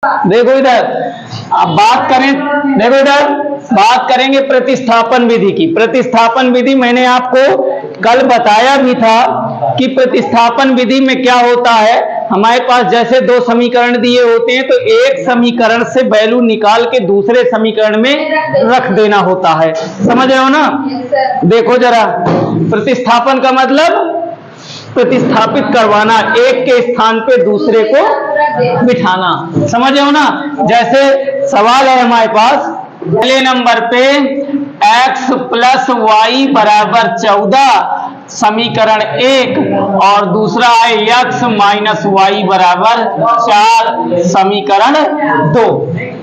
देखो इधर, अब बात करें, देखो इधर बात करेंगे प्रतिस्थापन विधि की। प्रतिस्थापन विधि मैंने आपको कल बताया भी था कि प्रतिस्थापन विधि में क्या होता है, हमारे पास जैसे दो समीकरण दिए होते हैं तो एक समीकरण से वैल्यू निकाल के दूसरे समीकरण में रख देना होता है। समझ रहे हो ना? देखो जरा, प्रतिस्थापन का मतलब प्रतिस्थापित करवाना, एक के स्थान पे दूसरे को बिठाना। समझ रहे हो ना? जैसे सवाल है हमारे पास, पहले नंबर पे x प्लस वाई बराबर 14 समीकरण 1 और दूसरा है x माइनस वाई बराबर 4 समीकरण 2।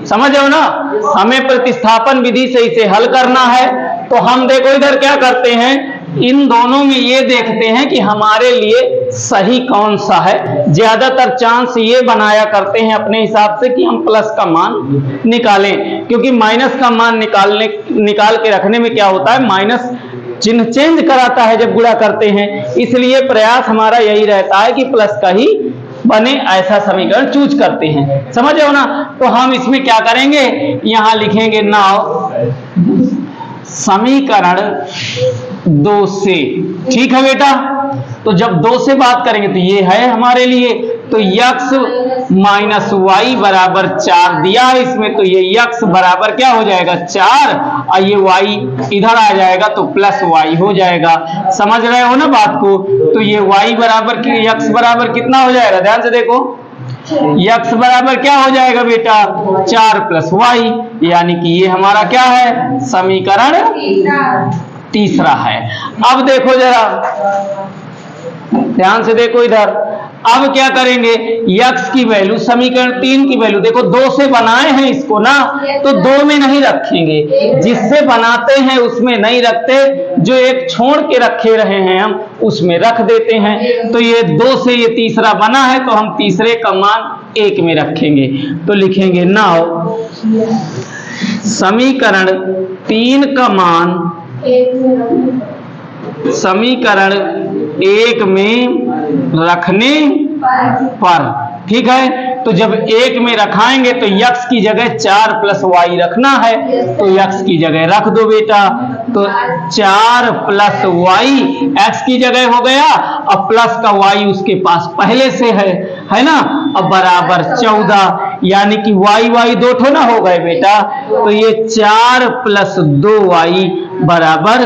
समझ रहे हो ना? हमें प्रतिस्थापन विधि से इसे हल करना है। तो हम देखो इधर क्या करते हैं, इन दोनों में ये देखते हैं कि हमारे लिए सही कौन सा है। ज्यादातर चांस ये बनाया करते हैं अपने हिसाब से कि हम प्लस का मान निकालें, क्योंकि माइनस का मान निकाल के रखने में क्या होता है, माइनस चिन्ह चेंज कराता है जब गुणा करते हैं। इसलिए प्रयास हमारा यही रहता है कि प्लस का ही बने, ऐसा समीकरण चूज करते हैं। समझ रहे हो ना? तो हम इसमें क्या करेंगे, यहां लिखेंगे नाउ समीकरण 2 से। ठीक है बेटा? तो जब 2 से बात करेंगे तो ये है हमारे लिए, तो x माइनस वाई बराबर 4 दिया है इसमें, तो ये x बराबर क्या हो जाएगा 4 और ये y इधर आ जाएगा तो प्लस y हो जाएगा। समझ रहे हो ना बात को? तो ये y बराबर x बराबर कितना हो जाएगा, ध्यान से देखो, x बराबर क्या हो जाएगा बेटा 4 प्लस वाई, यानी कि ये हमारा क्या है, समीकरण तीसरा है। अब देखो जरा, ध्यान से देखो इधर, अब क्या करेंगे, x की वैल्यू समीकरण 3 की वैल्यू देखो 2 से बनाए हैं इसको ना, तो 2 में नहीं रखेंगे, जिससे बनाते हैं उसमें नहीं रखते, जो एक छोड़ के रखे रहे हैं हम उसमें रख देते हैं। तो ये 2 से ये तीसरा बना है तो हम तीसरे का मान 1 में रखेंगे, तो लिखेंगे नाउ समीकरण 3 का मान समीकरण 1 में रखने पर। ठीक है? तो जब 1 में रखाएंगे तो x की जगह 4 प्लस वाई रखना है, तो x की जगह रख दो बेटा, तो 4 प्लस वाई x की जगह हो गया, अब प्लस का y उसके पास पहले से है ना, अब बराबर 14, यानी कि y दो ठो ना हो गए बेटा, तो ये 4 प्लस 2y बराबर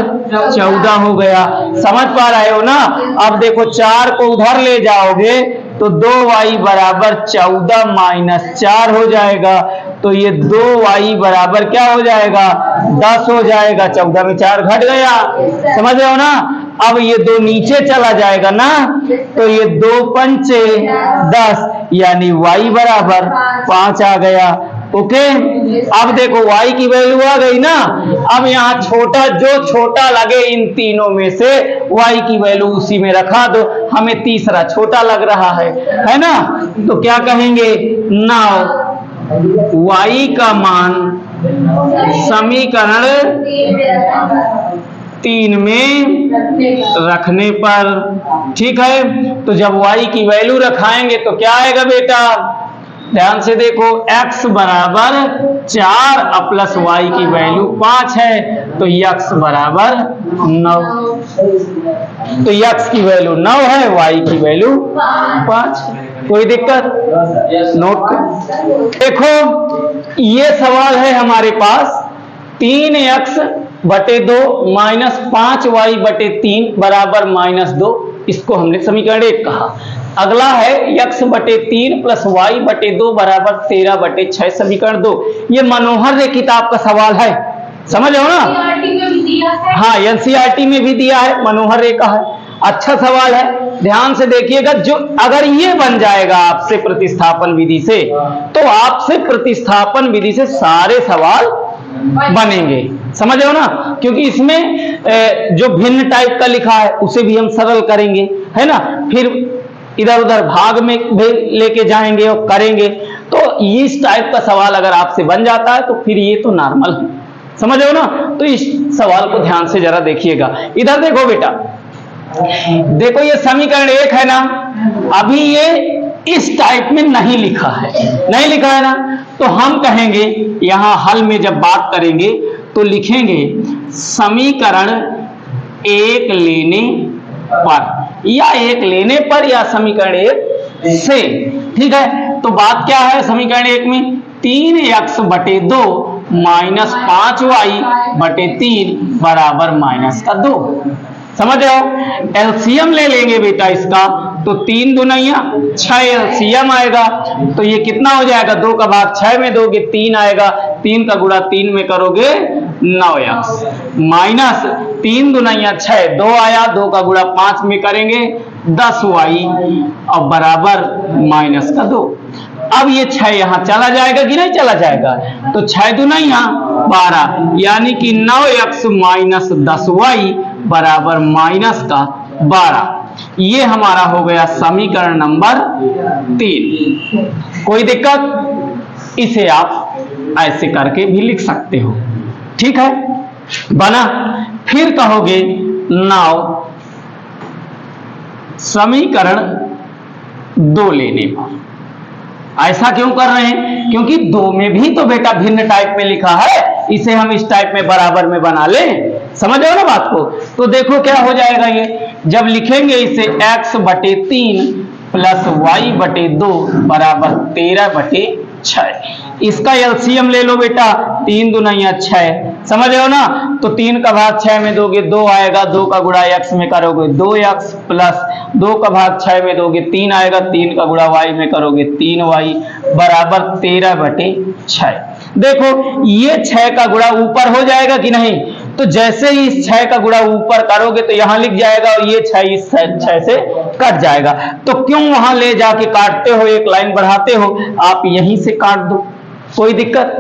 14 हो गया। समझ पा रहे हो ना? अब देखो 4 को उधर ले जाओगे तो 2y बराबर 14 माइनस 4 हो जाएगा, तो ये 2y बराबर क्या हो जाएगा 10 हो जाएगा, 14 में 4 घट गया। समझ रहे हो ना? अब ये 2 नीचे चला जाएगा ना, तो ये 2 पंचे 10, यानी y बराबर 5 आ गया। ओके? अब देखो y की वैल्यू आ गई ना, अब यहाँ छोटा जो छोटा लगे इन तीनों में से y की वैल्यू उसी में रखा दो, हमें तीसरा छोटा लग रहा है ना, तो क्या कहेंगे, नाउ y का मान समीकरण 3 में रखने पर। ठीक है? तो जब y की वैल्यू रखाएंगे तो क्या आएगा बेटा, ध्यान से देखो, x बराबर 4 प्लस y की वैल्यू 5 है, तो x बराबर 9, तो x की वैल्यू 9 है, y की वैल्यू 5। कोई दिक्कत? नोट कर देखो, ये सवाल है हमारे पास 3x बटे 2 माइनस 5y बटे 3 बराबर माइनस 2, इसको हमने समीकरण 1 कहा। अगला है x बटे 3 प्लस वाई बटे 2 बराबर 13 बटे 6 समीकरण 2। ये मनोहर रे किताब का सवाल है, समझ हो ना? हाँ, एनसीईआरटी में भी दिया है, मनोहर रे का है, अच्छा सवाल है। ध्यान से देखिएगा, जो अगर ये बन जाएगा आपसे प्रतिस्थापन विधि से, तो आपसे प्रतिस्थापन विधि से सारे सवाल बनेंगे। समझ रहे हो ना? क्योंकि इसमें जो भिन्न टाइप का लिखा है उसे भी हम सरल करेंगे, है ना, फिर इधर उधर भाग में भी लेके जाएंगे और करेंगे। तो इस टाइप का सवाल अगर आपसे बन जाता है तो फिर ये तो नॉर्मल है। समझ रहे हो ना? तो इस सवाल को ध्यान से जरा देखिएगा। इधर देखो बेटा, देखो ये समीकरण 1 है ना, अभी ये इस टाइप में नहीं लिखा है, नहीं लिखा है ना, तो हम कहेंगे यहां हल में जब बात करेंगे तो लिखेंगे समीकरण एक लेने पर, या एक लेने पर, या समीकरण एक से। ठीक है, तो बात क्या है समीकरण एक में, 3x बटे 2 माइनस 5y बटे 3 बराबर माइनस का 2। समझ रहे हो? एलसीएम ले लेंगे बेटा इसका, तो 3 दूनिया 6 एलसीएम आएगा, तो ये कितना हो जाएगा, 2 का भाग 6 में दोगे 3 आएगा, 3 का गुणा 3 में करोगे 9x माइनस 3 दूनिया 6, 2 आया, 2 का गुणा 5 में करेंगे 10y और बराबर माइनस का 2। अब ये 6 यहां चला जाएगा कि नहीं चला जाएगा, तो 6 दूनिया 12 यानी कि 9x माइनस 10y बराबर माइनस का 12। ये हमारा हो गया समीकरण नंबर 3। कोई दिक्कत? इसे आप ऐसे करके भी लिख सकते हो। ठीक है, बना। फिर कहोगे नाउ समीकरण 2 लेने पर। ऐसा क्यों कर रहे हैं? क्योंकि 2 में भी तो बेटा भिन्न टाइप में लिखा है, इसे हम इस टाइप में बराबर में बना लें। समझ रहे हो ना बात को? तो देखो क्या हो जाएगा, ये जब लिखेंगे इसे x बटे 3 प्लस y बटे 2 बराबर 13 बटे 6। इसका एलसीएम ले लो बेटा, 3 दूनिया 6, समझ रहे हो ना, तो 3 का भाग 6 में दोगे 2 आएगा, 2 का गुणा x में करोगे 2x प्लस 2 का भाग 6 में दोगे 3 आएगा, 3 का गुणा y में करोगे 3y बराबर 13 बटे 6। देखो ये 6 का गुणा ऊपर हो जाएगा कि नहीं, तो जैसे ही इस 6 का गुणा ऊपर करोगे तो यहां लिख जाएगा और ये 6 इस 6 से कट जाएगा। तो क्यों वहां ले जाके काटते हो, एक लाइन बढ़ाते हो, आप यहीं से काट दो, कोई दिक्कत?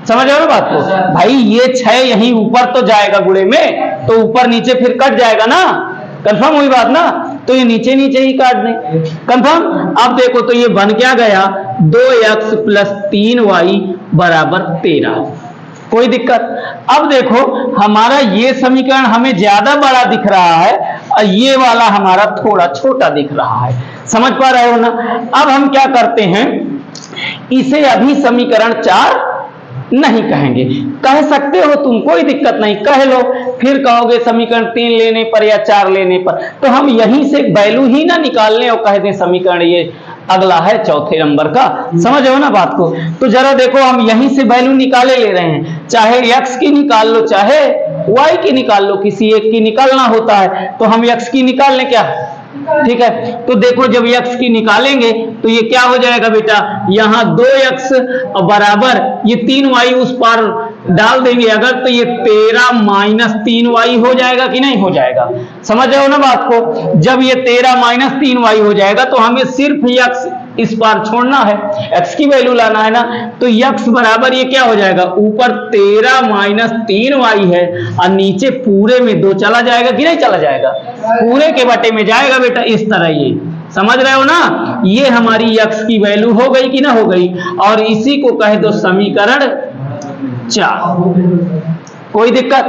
समझ रहे हो ना बात को? भाई ये 6 यहीं ऊपर तो जाएगा गुणे में, तो ऊपर नीचे फिर कट जाएगा ना, कंफर्म हुई बात ना, तो ये नीचे नीचे ही काट दें, कंफर्म। अब देखो तो ये बन क्या गया, 2x प्लस 3y बराबर 13। कोई दिक्कत? अब देखो हमारा ये समीकरण हमें ज्यादा बड़ा दिख रहा है और ये वाला हमारा थोड़ा छोटा दिख रहा है, समझ पा रहे हो ना। अब हम क्या करते हैं, इसे अभी समीकरण 4 नहीं कहेंगे, कह सकते हो तुम, कोई दिक्कत नहीं, कह लो। फिर कहोगे समीकरण 3 लेने पर या 4 लेने पर, तो हम यहीं से वैल्यू ही ना निकाल लें और कह दें समीकरण ये अगला है चौथे नंबर का। समझ हो ना बात को? तो जरा देखो हम यहीं से वैल्यू निकाले ले रहे हैं, चाहे x की निकाल लो चाहे y की निकाल लो, किसी एक की निकालना होता है, तो हम x की निकाल लें क्या? ठीक है, तो देखो जब x की निकालेंगे तो ये क्या हो जाएगा बेटा, यहाँ 2x बराबर ये 3y उस पार डाल देंगे अगर, तो ये 13 माइनस 3y हो जाएगा कि नहीं हो जाएगा? समझ रहे हो ना बात को? जब ये 13 माइनस 3y हो जाएगा तो हमें सिर्फ x इस पार छोड़ना है, x की वैल्यू लाना है ना, तो x बराबर ये क्या हो जाएगा, ऊपर 13 माइनस 3y है और नीचे पूरे में 2 चला जाएगा कि नहीं चला जाएगा? पूरे के बटे में जाएगा बेटा, इस तरह ये, समझ रहे हो ना। ये हमारी x की वैल्यू हो गई कि ना हो गई, और इसी को कहे दो समीकरण 4। कोई दिक्कत?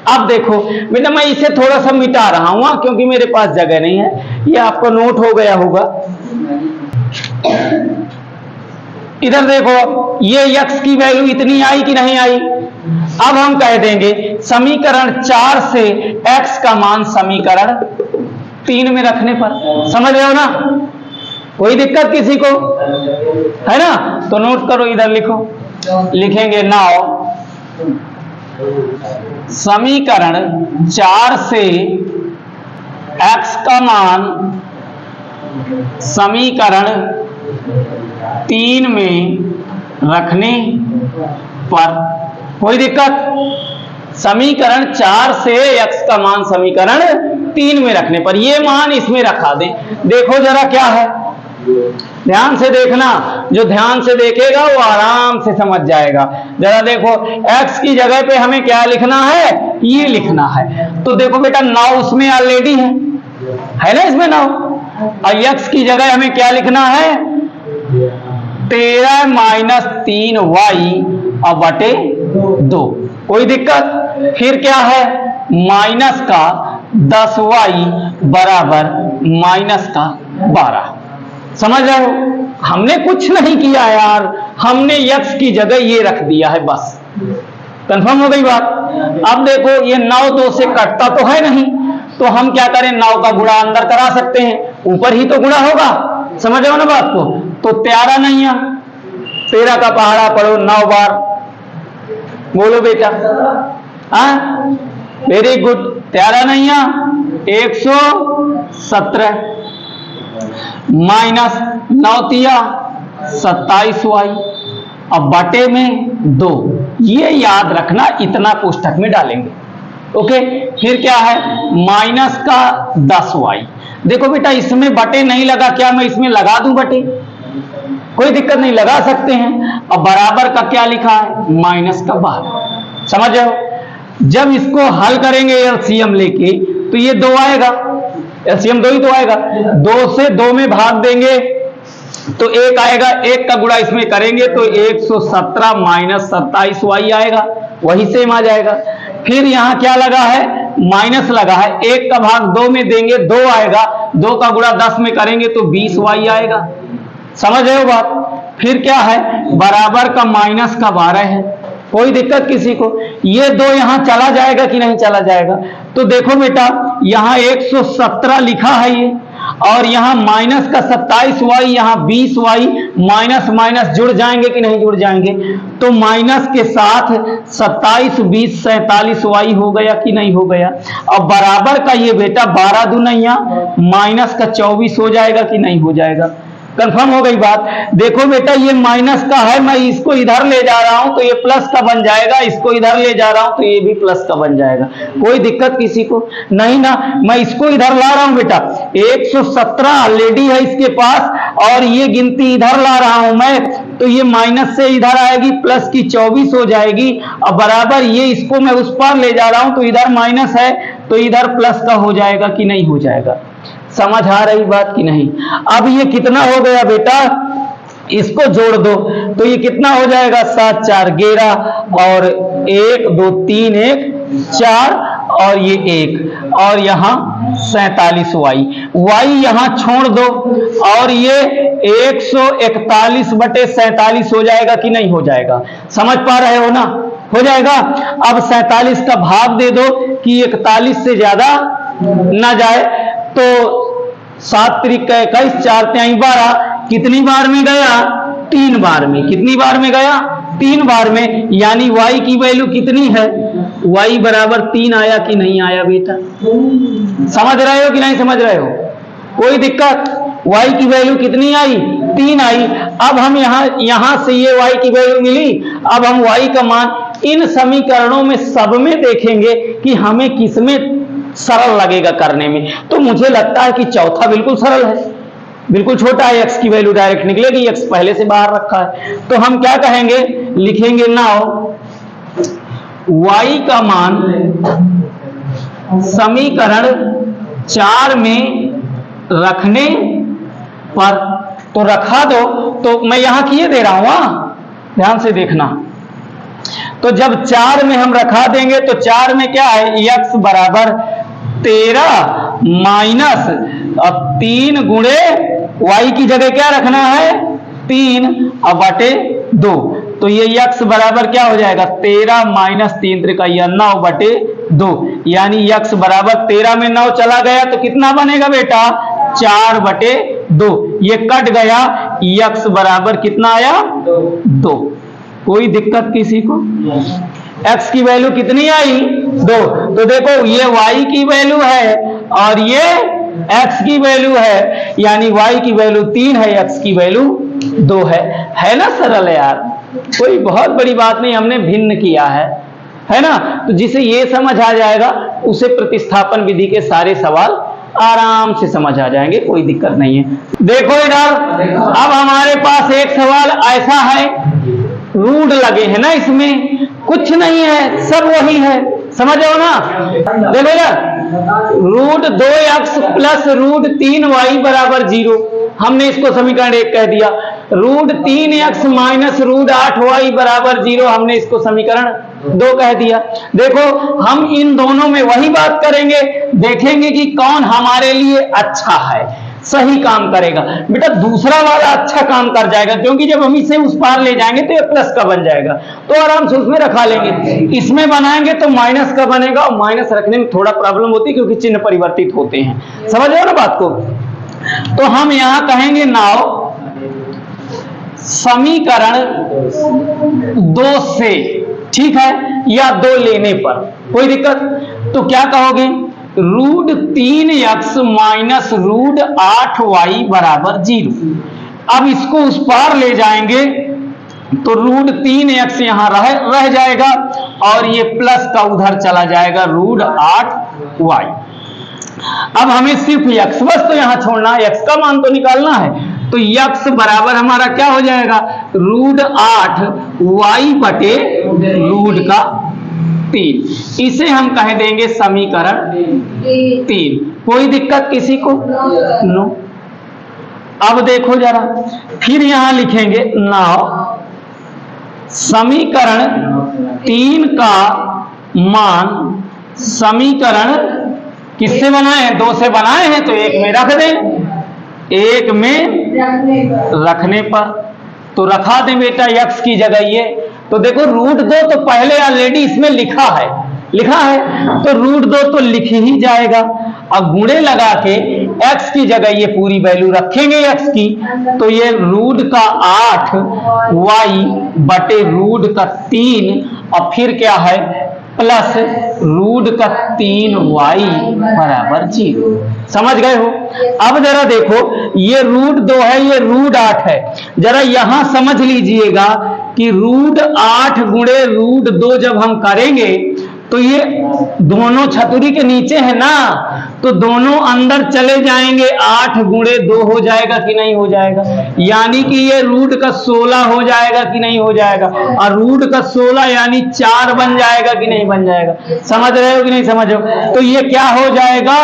अब देखो बेटा मैं इसे थोड़ा सा मिटा रहा हूं क्योंकि मेरे पास जगह नहीं है, ये आपको नोट हो गया होगा। इधर देखो ये x की वैल्यू इतनी आई कि नहीं आई। अब हम कह देंगे समीकरण 4 से x का मान समीकरण 3 में रखने पर, समझ रहे हो ना, कोई दिक्कत किसी को है ना? तो नोट करो, इधर लिखो, लिखेंगे नाउ समीकरण 4 से x का मान समीकरण 3 में रखने पर। कोई दिक्कत? समीकरण 4 से x का मान समीकरण 3 में रखने पर, ये मान इसमें रखा दें। देखो जरा क्या है, ध्यान से देखना, जो ध्यान से देखेगा वो आराम से समझ जाएगा। जरा देखो x की जगह पे हमें क्या लिखना है, ये लिखना है। तो देखो बेटा नाउ उसमें ऑलरेडी है ना, इसमें नाउ, और x की जगह हमें क्या लिखना है, 13 माइनस 3y और बटे 2। कोई दिक्कत? फिर क्या है, माइनस का 10y बराबर माइनस का 12। समझ रहे हो? हमने कुछ नहीं किया यार, हमने x की जगह ये रख दिया है, बस। कंफर्म हो गई बात? अब देखो ये 9 2 से कटता तो है नहीं, तो हम क्या करें, 9 का गुणा अंदर करा सकते हैं, ऊपर ही तो गुणा होगा। समझ रहे हो ना बात को? तो 13 नहीं है, 13 का पहाड़ा पढ़ो 9 बार, बोलो बेटा। हाँ, वेरी गुड। 13 नहीं है, 117 माइनस 9 तिया 27y, अब बटे में 2। ये याद रखना, इतना कोष्ठक में डालेंगे। ओके, फिर क्या है, माइनस का 10y। देखो बेटा इसमें बटे नहीं लगा, क्या मैं इसमें लगा दूं बटे? कोई दिक्कत नहीं, लगा सकते हैं। अब बराबर का क्या लिखा है, माइनस का 12। समझ रहे हो? जब इसको हल करेंगे एलसीएम लेके तो ये 2 आएगा, एलसीएम 2 ही तो आएगा। 2 से 2 में भाग देंगे तो 1 आएगा, 1 का गुणा इसमें करेंगे तो 117 माइनस 27y आएगा, वही सेम आ जाएगा। फिर यहां क्या लगा है, माइनस लगा है, 1 का भाग 2 में देंगे 2 आएगा, 2 का गुणा 10 में करेंगे तो 20y आएगा। समझ रहे हो बात? फिर क्या है, बराबर का माइनस का 12 है। कोई दिक्कत किसी को? ये 2 यहां चला जाएगा कि नहीं चला जाएगा? तो देखो बेटा यहां 117 लिखा है ये, और यहां माइनस का 27y, यहां 20y, माइनस माइनस जुड़ जाएंगे कि नहीं जुड़ जाएंगे? तो माइनस के साथ 27 20 47y हो गया कि नहीं हो गया? अब बराबर का ये बेटा 12 दूना माइनस का 24 हो जाएगा कि नहीं हो जाएगा? कंफर्म हो गई बात? देखो बेटा ये माइनस का है, मैं इसको इधर ले जा रहा हूं तो ये प्लस का बन जाएगा, इसको इधर ले जा रहा हूं तो ये भी प्लस का बन जाएगा। कोई दिक्कत किसी को नहीं ना? मैं इसको इधर ला रहा हूं बेटा, 117 ऑलरेडी है इसके पास, और ये गिनती इधर ला रहा हूं मैं, तो ये माइनस से इधर आएगी, प्लस की 24 हो जाएगी। अब बराबर ये इसको मैं उस पार ले जा रहा हूं तो इधर माइनस है तो इधर प्लस का हो जाएगा कि नहीं हो जाएगा? समझ आ रही बात कि नहीं? अब ये कितना हो गया बेटा, इसको जोड़ दो तो ये कितना हो जाएगा, 7 4 11, और 1 2 3 1 4, और ये 1, और यहां 47y, y यहां छोड़ दो, और ये 141 बटे 47 हो जाएगा कि नहीं हो जाएगा? समझ पा रहे हो ना? हो जाएगा। अब 47 का भाग दे दो कि 41 से ज्यादा ना जाए, तो 7 त्रिक 21 4 3 12, कितनी बार में गया, 3 बार में। कितनी बार में गया, 3 बार में। यानी y की वैल्यू कितनी है, y बराबर 3 आया कि नहीं आया बेटा? समझ रहे हो कि नहीं समझ रहे हो? कोई दिक्कत? y की वैल्यू कितनी आई, 3 आई। अब हम यहां से ये y की वैल्यू मिली, अब हम y का मान इन समीकरणों में सब में देखेंगे कि हमें किसमें सरल लगेगा करने में। तो मुझे लगता है कि चौथा बिल्कुल सरल है, बिल्कुल छोटा है, x की वैल्यू डायरेक्ट निकलेगी, x पहले से बाहर रखा है। तो हम क्या कहेंगे, लिखेंगे नाउ y का मान समीकरण 4 में रखने पर, तो रखा दो, तो मैं यहां किए दे रहा हूं, ध्यान से देखना। तो जब 4 में हम रखा देंगे तो 4 में क्या है, x बराबर 13 माइनस 3 गुणे y की जगह क्या रखना है, 3 और बटे 2, तो ये x बराबर क्या हो जाएगा, 13 माइनस 3 त्रिकैया 9 बटे 2, यानी x बराबर 13 में 9 चला गया तो कितना बनेगा बेटा, 4 बटे 2। ये कट गया, x बराबर कितना आया, 2। कोई दिक्कत किसी को? x की वैल्यू कितनी आई, 2। तो देखो ये y की वैल्यू है और ये x की वैल्यू है, यानी y की वैल्यू 3 है, x की वैल्यू 2 है ना? सरल है यार, कोई बहुत बड़ी बात नहीं, हमने भिन्न किया है ना? तो जिसे ये समझ आ जाएगा उसे प्रतिस्थापन विधि के सारे सवाल आराम से समझ आ जाएंगे, कोई दिक्कत नहीं है। देखो इधर, अब हमारे पास एक सवाल ऐसा है, रूट लगे हैं ना, इसमें कुछ नहीं है, सब वही है, समझ रहे हो ना? देखो इधर, root 2x plus root 3y बराबर 0, हमने इसको समीकरण 1 कह दिया। Root 3x minus root 8y बराबर 0, हमने इसको समीकरण 2 कह दिया। देखो हम इन दोनों में वही बात करेंगे, देखेंगे कि कौन हमारे लिए अच्छा है। सही काम करेगा। बेटा दूसरा वाला अच्छा काम कर जाएगा, क्योंकि जब हम इसे उस पार ले जाएंगे तो ये प्लस का बन जाएगा, तो आराम से उसमें रखा लेंगे। इसमें बनाएंगे तो माइनस का बनेगा, और माइनस रखने में थोड़ा प्रॉब्लम होती है क्योंकि चिन्ह परिवर्तित होते हैं। समझ रहे हो ना बात को? तो हम यहां कहेंगे नाउ समीकरण 2 से, ठीक है, या 2 लेने पर कोई दिक्कत, तो क्या कहोगे? √3x माइनस √8y बराबर 0। अब इसको उस पार ले जाएंगे तो √3x यहां रह जाएगा, और ये प्लस का उधर चला जाएगा √8y। अब हमें सिर्फ x बस तो यहां छोड़ना है, x का मान तो निकालना है, तो x बराबर हमारा क्या हो जाएगा? √8y बटे √3। इसे हम कह देंगे समीकरण 3। कोई दिक्कत किसी को? नो। अब देखो जरा, फिर यहां लिखेंगे नाउ समीकरण 3 का मान, समीकरण किससे बनाए हैं? 2 से बनाए हैं, तो 1 में रख दें, 1 में रखने पर तो रखा दें बेटा x की जगह ये, तो देखो √2 तो पहले ऑलरेडी इसमें लिखा है, तो √2 तो लिख ही जाएगा। अब गुणे लगा के x की जगह ये पूरी वैल्यू रखेंगे x की, तो ये √8y बटे √3, और फिर क्या है? प्लस √3y बराबर 0। समझ गए हो? अब जरा देखो, ये √2 है, ये √8 है, जरा यहां समझ लीजिएगा कि √8 गुणे √2 जब हम करेंगे तो ये दोनों छतुरी के नीचे है ना, तो दोनों अंदर चले जाएंगे, 8 गुणे 2 हो जाएगा कि नहीं हो जाएगा? यानी कि ये √16 हो जाएगा कि नहीं हो जाएगा? और √16 यानी 4 बन जाएगा कि नहीं बन जाएगा? समझ रहे हो कि नहीं समझ रहे हो? तो ये क्या हो जाएगा?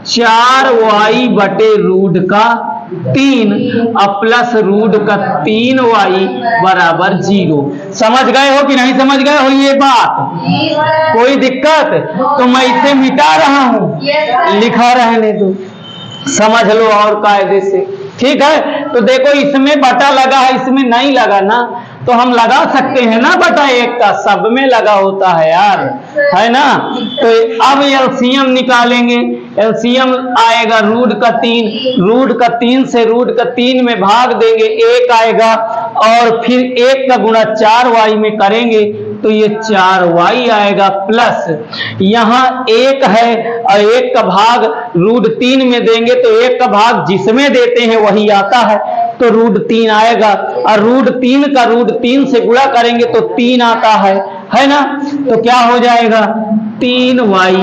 4y बटे √3 और प्लस √3y बराबर 0। समझ गए हो कि नहीं समझ गए हो ये बात? कोई दिक्कत? तो मैं इसे मिटा रहा हूं, लिखा रहने दो, समझ लो और कायदे से, ठीक है? तो देखो इसमें बटा लगा है, इसमें नहीं लगा ना, तो हम लगा सकते हैं ना बटा 1 का, सब में लगा होता है यार, है ना? तो अब एलसीएम निकालेंगे, एलसीएम आएगा √3 से √3 में भाग देंगे, 1 आएगा, और फिर 1 का गुणा 4y में करेंगे तो ये 4y आएगा, प्लस यहाँ 1 है और 1 का भाग √3 में देंगे तो 1 का भाग जिसमें देते हैं वही आता है, तो √3 आएगा, और √3 का √3 से गुणा करेंगे तो 3 आता है ना? तो क्या हो जाएगा? 3y।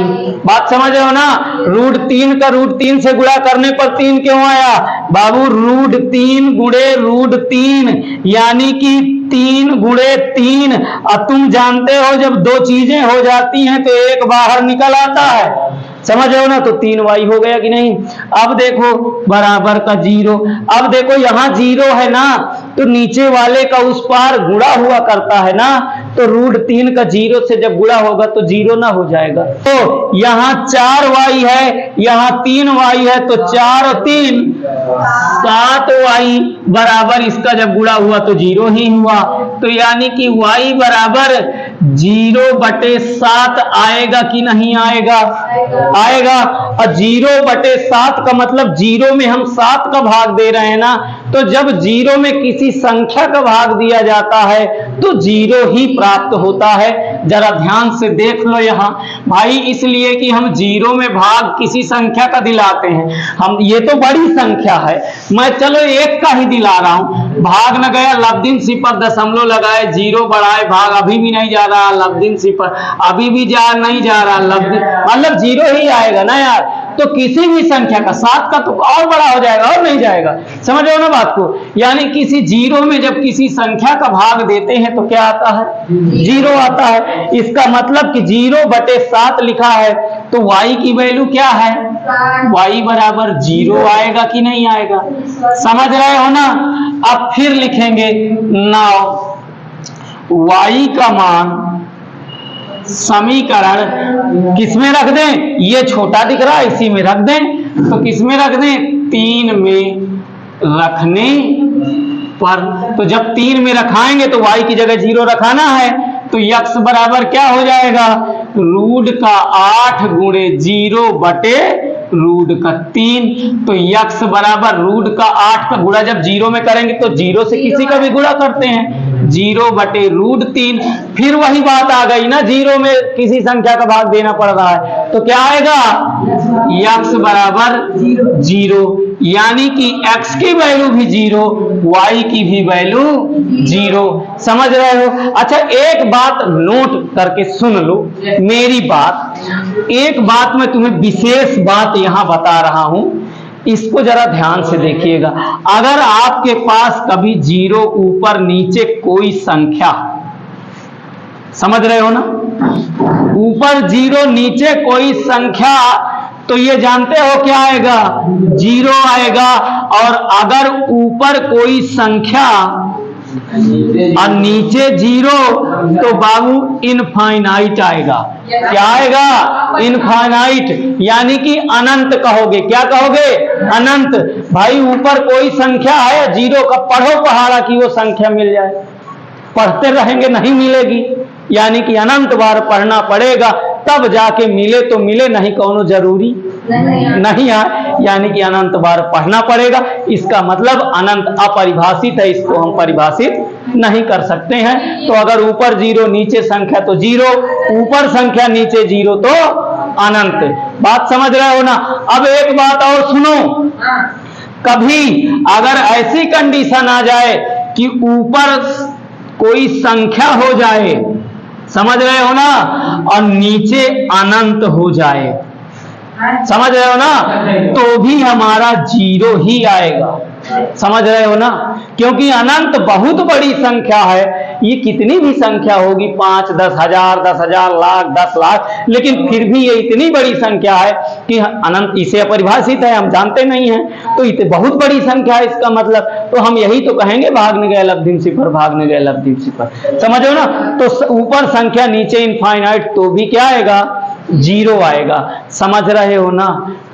बात समझ रहे हो ना? √3 का √3 से गुणा करने पर 3 क्यों आया बाबू? √3 गुणे √3 यानी कि 3 गुणे 3। अब तुम जानते हो जब 2 चीजें हो जाती हैं तो 1 बाहर निकल आता है, समझ रहे हो ना? तो 3y हो गया कि नहीं? अब देखो बराबर का 0। अब देखो यहाँ 0 है ना, तो नीचे वाले का उस पार गुणा हुआ करता है ना, तो √3 का 0 से जब गुणा होगा तो 0 ना हो जाएगा। तो यहाँ 4y है, यहाँ 3y है, तो 4 और 3 7y बराबर, इसका जब गुणा हुआ तो 0 ही हुआ, तो यानी कि y बराबर 0/7 आएगा कि नहीं आएगा? आएगा। और 0/7 का मतलब 0 में हम 7 का भाग दे रहे हैं ना, तो जब 0 में किसी संख्या का भाग दिया जाता है तो 0 ही प्राप्त होता है। जरा ध्यान से देख लो यहाँ भाई, इसलिए कि हम 0 में भाग किसी संख्या का दिलाते हैं, हम ये तो बड़ी संख्या है, मैं चलो 1 का ही दिला रहा हूं, भाग न गया लब्दिन सिफर दशमलव लगाए 0 बढ़ाए भाग अभी भी नहीं जा रहा, लब्दिन सिफर अभी भी नहीं जा रहा, लब्दिन मतलब 0 ही आएगा ना यार। तो किसी भी संख्या का 7 का तो और बड़ा हो जाएगा और नहीं जाएगा, समझ रहे हो ना बात को? यानी किसी 0 में जब किसी संख्या का भाग देते हैं तो क्या आता है? 0 आता है। इसका मतलब कि 0/7 लिखा है तो y की वैल्यू क्या है? y बराबर 0 आएगा कि नहीं आएगा? समझ रहे हो ना? अब फिर लिखेंगे नाउ y का मान समीकरण किसमें रख दें? ये छोटा दिख रहा है इसी में रख दें, तो किसमें रख दें? 3 में रखने पर, तो जब 3 में रखाएंगे तो y की जगह 0 रखाना है, तो x बराबर क्या हो जाएगा, रूट का 8 गुणे 0 बटे रूट का 3। तो x बराबर रूट का 8 का गुणा जब 0 में करेंगे तो 0 से किसी का भी गुणा करते हैं, 0 बटे रूट 3। फिर वही बात आ गई ना, 0 में किसी संख्या का भाग देना पड़ रहा है, तो क्या आएगा, x बराबर 0, यानी कि x की वैल्यू भी 0, y की भी वैल्यू 0। समझ रहे हो? अच्छा, एक बात नोट करके सुन लो मेरी बात, एक बात मैं तुम्हें विशेष बात यहां बता रहा हूं, इसको जरा ध्यान से देखिएगा। अगर आपके पास कभी 0 ऊपर नीचे कोई संख्या, समझ रहे हो ना, ऊपर 0 नीचे कोई संख्या, तो ये जानते हो क्या आएगा, 0 आएगा। और अगर ऊपर कोई संख्या और नीचे 0, तो बाबू इनफाइनाइट आएगा। क्या आएगा, इनफाइनाइट, यानी कि अनंत कहोगे। क्या कहोगे, अनंत। भाई ऊपर कोई संख्या है 0 का, पढ़ो पहाड़ा की वो संख्या मिल जाए, पढ़ते रहेंगे नहीं मिलेगी, यानी कि अनंत बार पढ़ना पड़ेगा तब जाके मिले, तो मिले, नहीं कौनो जरूरी नहीं है, यानी कि अनंत बार पढ़ना पड़ेगा। इसका मतलब अनंत अपरिभाषित है, इसको हम परिभाषित नहीं कर सकते हैं। तो अगर ऊपर 0 नीचे संख्या तो 0, ऊपर संख्या नीचे 0 तो अनंत। बात समझ रहे हो ना? अब एक बात और सुनो, कभी अगर ऐसी कंडीशन आ जाए कि ऊपर कोई संख्या हो जाए, समझ रहे हो ना, और नीचे अनंत हो जाए, समझ रहे हो ना, तो भी हमारा 0 ही आएगा। समझ रहे हो ना, क्योंकि अनंत बहुत बड़ी संख्या है। ये कितनी भी संख्या होगी, 5, 10 हजार, 10 हजार, लाख, 10 लाख, लेकिन फिर भी ये इतनी बड़ी संख्या है कि अनंत इसे अपरिभाषित है, हम जानते नहीं हैं, तो इतनी बहुत बड़ी संख्या है। इसका मतलब तो हम यही तो कहेंगे, भागने गए लब्धिम सिफर, भागने गए लब्धिम सिफर। समझो ना, तो ऊपर संख्या नीचे इनफाइनाइट, तो भी क्या आएगा, 0 आएगा। समझ रहे हो ना,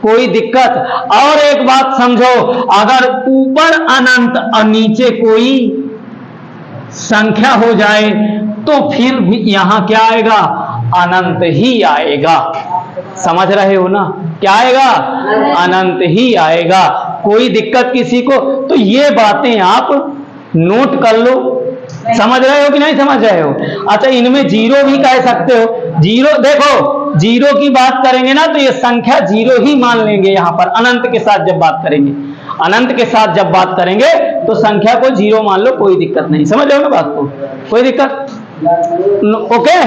कोई दिक्कत? और एक बात समझो, अगर ऊपर अनंत और नीचे कोई संख्या हो जाए तो फिर भी यहां क्या आएगा, अनंत ही आएगा। समझ रहे हो ना, क्या आएगा, अनंत ही आएगा। कोई दिक्कत किसी को? तो ये बातें आप नोट कर लो। समझ रहे हो कि नहीं समझ रहे हो? अच्छा, इनमें 0 भी कह सकते हो। 0 देखो, 0 की बात करेंगे ना तो ये संख्या 0 ही मान लेंगे। यहां पर अनंत के साथ जब बात करेंगे, अनंत के साथ जब बात करेंगे तो संख्या को 0 मान लो, कोई दिक्कत नहीं। समझ रहे हो ना बात को? कोई दिक्कत? ओके,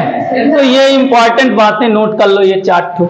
तो ये इंपॉर्टेंट बातें नोट कर लो, ये 4 ठो।